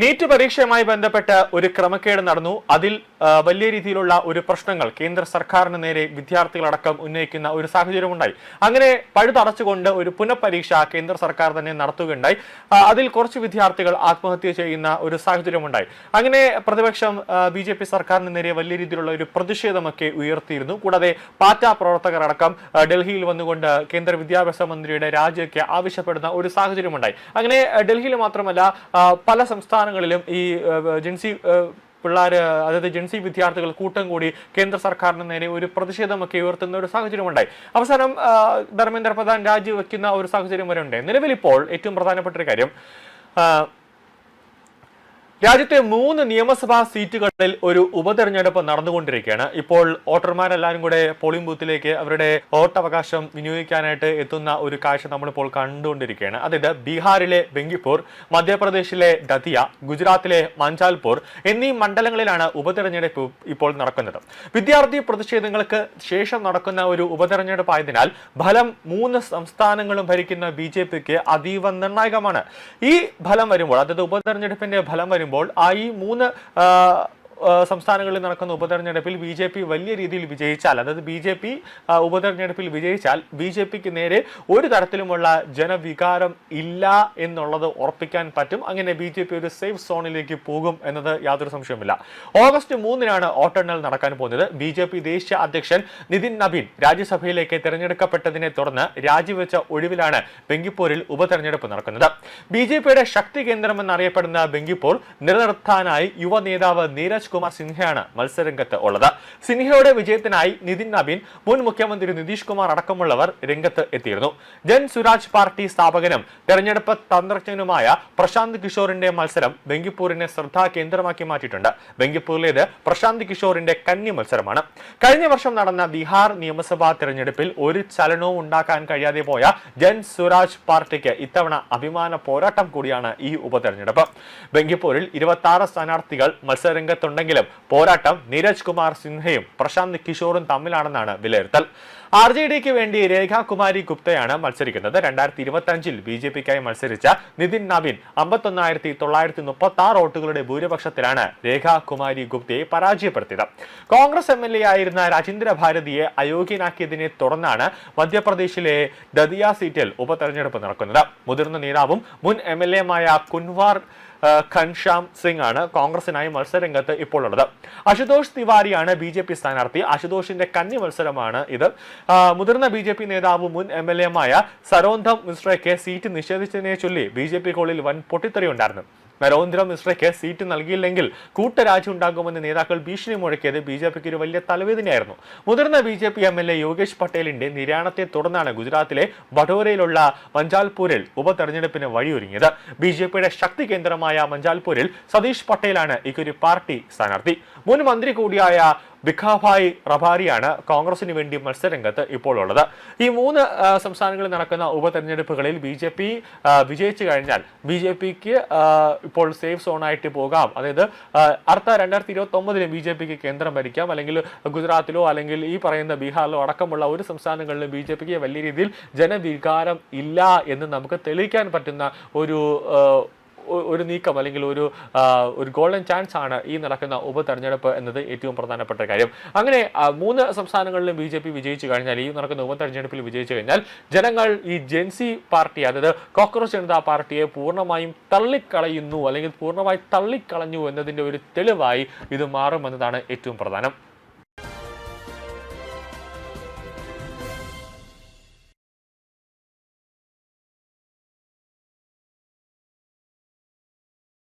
NEET പരീക്ഷയുമായി ബന്ധപ്പെട്ട് ഒരു ക്രമക്കേട് നടന്നു. അതിൽ വലിയ രീതിയിലുള്ള ഒരു പ്രശ്നങ്ങൾ കേന്ദ്ര സർക്കാരിന് നേരെ വിദ്യാർത്ഥികളടക്കം ഉന്നയിക്കുന്ന ഒരു സാഹചര്യമുണ്ടായി. അങ്ങനെ പഴുതടച്ചുകൊണ്ട് ഒരു പുനഃപരീക്ഷ കേന്ദ്ര സർക്കാർ തന്നെ നടത്തുകയുണ്ടായി. അതിൽ കുറച്ച് വിദ്യാർത്ഥികൾ ആത്മഹത്യ ചെയ്യുന്ന ഒരു സാഹചര്യമുണ്ടായി. അങ്ങനെ പ്രതിപക്ഷം ബി.ജെ.പി. സർക്കാരിന് നേരെ വലിയ രീതിയിലുള്ള ഒരു പ്രതിഷേധമൊക്കെ ഉയർത്തിയിരുന്നു. കൂടാതെ പാറ്റ പ്രവർത്തകർ അടക്കം ഡൽഹിയിൽ വന്നുകൊണ്ട് കേന്ദ്ര വിദ്യാഭ്യാസ മന്ത്രിയുടെ രാജിയൊക്കെ ആവശ്യപ്പെടുന്ന ഒരു സാഹചര്യമുണ്ടായി. അങ്ങനെ ഡൽഹിയിൽ മാത്രമല്ല പല സംസ്ഥാനങ്ങളിലും ഈ ജൻസി പിള്ളേര്, അതായത് ജൻസി വിദ്യാർത്ഥികൾ കൂട്ടം കൂടി കേന്ദ്ര സർക്കാരിന് നേരെ ഒരു പ്രതിഷേധമൊക്കെ ഉയർത്തുന്ന ഒരു സാഹചര്യമുണ്ടായി. അവസാനം ധർമ്മേന്ദ്ര പ്രധാൻ രാജിവെക്കുന്ന ഒരു സാഹചര്യം വരെ ഉണ്ട്. നിലവിൽ ഇപ്പോൾ ഏറ്റവും പ്രധാനപ്പെട്ട ഒരു കാര്യം, രാജ്യത്തെ 3 നിയമസഭാ സീറ്റുകളിൽ ഒരു ഉപതെരഞ്ഞെടുപ്പ് നടന്നുകൊണ്ടിരിക്കുകയാണ്. ഇപ്പോൾ വോട്ടർമാരെല്ലാവരും കൂടെ പോളിംഗ് ബൂത്തിലേക്ക് അവരുടെ വോട്ടവകാശം വിനിയോഗിക്കാനായിട്ട് എത്തുന്ന ഒരു കാഴ്ച നമ്മളിപ്പോൾ കണ്ടുകൊണ്ടിരിക്കുകയാണ്. അതായത് ബീഹാറിലെ ബെങ്കിപ്പൂർ, മധ്യപ്രദേശിലെ ദതിയ, ഗുജറാത്തിലെ മഞ്ചാൽപൂർ എന്നീ മണ്ഡലങ്ങളിലാണ് ഉപതെരഞ്ഞെടുപ്പ് ഇപ്പോൾ നടക്കുന്നത്. വിദ്യാർത്ഥി പ്രതിഷേധങ്ങൾക്ക് ശേഷം നടക്കുന്ന ഒരു ഉപതെരഞ്ഞെടുപ്പ് ആയതിനാൽ ഫലം 3 സംസ്ഥാനങ്ങളും ഭരിക്കുന്ന ബി.ജെ.പിക്ക് അതീവ നിർണായകമാണ്. ഈ ഫലം വരുമ്പോൾ, അതായത് ഉപതെരഞ്ഞെടുപ്പിന്റെ ഫലം വരുമ്പോൾ ഈ 3 സംസ്ഥാനങ്ങളിൽ നടക്കുന്ന ഉപതെരഞ്ഞെടുപ്പിൽ ബി.ജെ.പി. വലിയ രീതിയിൽ വിജയിച്ചാൽ, അതായത് ബി.ജെ.പി. ഉപതെരഞ്ഞെടുപ്പിൽ വിജയിച്ചാൽ ബി.ജെ.പിക്ക് നേരെ ഒരു തരത്തിലുമുള്ള ജനവികാരം ഇല്ല എന്നുള്ളത് ഉറപ്പിക്കാൻ പറ്റും. അങ്ങനെ ബി.ജെ.പി. ഒരു സേഫ് സോണിലേക്ക് പോകും എന്നത് യാതൊരു സംശയവുമില്ല. ഓഗസ്റ്റ് 3-നാണ് വോട്ടെണ്ണൽ നടക്കാൻ പോകുന്നത്. ബി.ജെ.പി. ദേശീയ അധ്യക്ഷൻ നിതിൻ നബീൻ രാജ്യസഭയിലേക്ക് തെരഞ്ഞെടുക്കപ്പെട്ടതിനെ തുടർന്ന് രാജിവെച്ച ഒഴിവിലാണ് ബെങ്കിപ്പൂരിൽ ഉപതെരഞ്ഞെടുപ്പ് നടക്കുന്നത്. ബി.ജെ.പിയുടെ ശക്തി കേന്ദ്രമെന്നറിയപ്പെടുന്ന ബെങ്കിപ്പൂർ നിലനിർത്താനായി യുവ നേതാവ് നീരജ് കുമാർ സിൻഹയാണ് മത്സരരംഗത്ത് ഉള്ളത്. സിൻഹയുടെ വിജയത്തിനായി നിതിൻ നബീൻ, മുൻ മുഖ്യമന്ത്രി നിതീഷ് കുമാർ അടക്കമുള്ളവർ രംഗത്ത് എത്തിയിരുന്നു. ജൻ സുരാജ് പാർട്ടി സ്ഥാപകനും തെരഞ്ഞെടുപ്പ് തന്ത്രജ്ഞനുമായ പ്രശാന്ത് കിഷോറിന്റെ മത്സരം ബെങ്കിപ്പൂരിനെ ശ്രദ്ധാ കേന്ദ്രമാക്കി മാറ്റിയിട്ടുണ്ട്. ബെങ്കിപ്പൂരിലേത് പ്രശാന്ത് കിഷോറിന്റെ കന്നി മത്സരമാണ്. കഴിഞ്ഞ വർഷം നടന്ന ബീഹാർ നിയമസഭാ തെരഞ്ഞെടുപ്പിൽ ഒരു ചലനവും ഉണ്ടാക്കാൻ കഴിയാതെ പോയ ജൻ സുരാജ് പാർട്ടിക്ക് ഇത്തവണ അഭിമാന പോരാട്ടം കൂടിയാണ് ഈ ഉപതെരഞ്ഞെടുപ്പ്. ബെങ്കിപ്പൂരിൽ 26 സ്ഥാനാർത്ഥികൾ മത്സരരംഗത്തുണ്ടെങ്കിലും പോരാട്ടം നീരജ് കുമാർ സിൻഹയും പ്രശാന്ത് കിഷോറും തമ്മിലാണെന്നാണ് വിലയിരുത്തൽ. ആർ.ജെ.ഡിക്ക് വേണ്ടി രേഖാകുമാരി ഗുപ്തയാണ് മത്സരിക്കുന്നത്. 2025-ൽ ബി.ജെ.പിക്കായി മത്സരിച്ച നിതിൻ നബീൻ 51,936 വോട്ടുകളുടെ ഭൂരിപക്ഷത്തിലാണ് രേഖാകുമാരി ഗുപ്തയെ പരാജയപ്പെടുത്തിയത്. കോൺഗ്രസ് എം.എൽ.എ. ആയിരുന്ന രാജേന്ദ്ര ഭാരതിയെ അയോഗ്യനാക്കിയതിനെ തുടർന്നാണ് മധ്യപ്രദേശിലെ ദതിയ സീറ്റിൽ ഉപതെരഞ്ഞെടുപ്പ് നടക്കുന്നത്. മുതിർന്ന നേതാവും മുൻ എം.എൽ.എ.മായ കുൻവാർ ഘൻശ്യാം സിംഗ് ആണ് കോൺഗ്രസിനായി മത്സരരംഗത്ത് ഇപ്പോൾ ഉള്ളത്. അശുതോഷ് തിവാരിയാണ് ബി.ജെ.പി. സ്ഥാനാർത്ഥി. അശുതോഷിന്റെ കന്നി മത്സരമാണ് ഇത്. മുതിർന്ന ബി.ജെ.പി. നേതാവ് മുൻ എം.എൽ.എ.മായ സരോന്ധം മിശ്രയ്ക്ക് സീറ്റ് നിഷേധിച്ചതിനെ ചൊല്ലി ബി.ജെ.പിക്കുള്ളിൽ വൻ പൊട്ടിത്തെറി ഉണ്ടായിരുന്നു. നരോന്ദ്രം മിശ്രയ്ക്ക് സീറ്റ് നൽകിയില്ലെങ്കിൽ കൂട്ടരാജി ഉണ്ടാകുമെന്ന് നേതാക്കൾ ഭീഷണി മുഴക്കിയത് ബി.ജെ.പിക്ക് ഒരു വലിയ തലവേദനയായിരുന്നു. മുതിർന്ന ബി.ജെ.പി. എം.എൽ.എ. യോഗേഷ് പട്ടേലിന്റെ നിര്യാണത്തെ തുടർന്നാണ് ഗുജറാത്തിലെ വഡോരയിലുള്ള മഞ്ചാൽപൂരിൽ ഉപതെരഞ്ഞെടുപ്പിന് വഴിയൊരുങ്ങിയത്. ബി.ജെ.പിയുടെ ശക്തി കേന്ദ്രമായ മഞ്ചാൽപൂരിൽ സതീഷ് പട്ടേലാണ് ഇക്കുറി പാർട്ടി സ്ഥാനാർത്ഥി. മുൻ മന്ത്രി കൂടിയായ ഭിഖാഭായ് റബാരിയാണ് കോൺഗ്രസിന് വേണ്ടി മത്സരരംഗത്ത് ഇപ്പോൾ ഉള്ളത്. ഈ 3 സംസ്ഥാനങ്ങളിൽ നടക്കുന്ന ഉപതെരഞ്ഞെടുപ്പുകളിൽ ബി.ജെ.പി. വിജയിച്ചു കഴിഞ്ഞാൽ ബി.ജെ.പിക്ക് ഇപ്പോൾ സേഫ് സോണായിട്ട് പോകാം. അതായത് അടുത്ത 2029-ൽ ബി.ജെ.പിക്ക് കേന്ദ്രം ഭരിക്കാം, അല്ലെങ്കിൽ ഗുജറാത്തിലോ അല്ലെങ്കിൽ ഈ പറയുന്ന ബീഹാറിലോ അടക്കമുള്ള ഒരു സംസ്ഥാനങ്ങളിലും ബി.ജെ.പിക്ക് വലിയ രീതിയിൽ ജനവികാരം ഇല്ല എന്ന് നമുക്ക് തെളിയിക്കാൻ പറ്റുന്ന ഒരു നീക്കം അല്ലെങ്കിൽ ഒരു ഗോൾഡൻ ചാൻസ് ആണ് ഈ നടക്കുന്ന ഉപതെരഞ്ഞെടുപ്പ് എന്നത് ഏറ്റവും പ്രധാനപ്പെട്ട കാര്യം. അങ്ങനെ 3 സംസ്ഥാനങ്ങളിലും ബി.ജെ.പി. വിജയിച്ചു കഴിഞ്ഞാൽ, ഈ നടക്കുന്ന ഉപതെരഞ്ഞെടുപ്പിൽ വിജയിച്ചു കഴിഞ്ഞാൽ ജനങ്ങൾ ഈ ജൻസി പാർട്ടി, അതായത് കോക്രോച്ച് ജനതാ പാർട്ടിയെ പൂർണ്ണമായും തള്ളിക്കളയുന്നു അല്ലെങ്കിൽ പൂർണ്ണമായി തള്ളിക്കളഞ്ഞു എന്നതിന്റെ ഒരു തെളിവായി ഇത് മാറുമെന്നതാണ് ഏറ്റവും പ്രധാനം.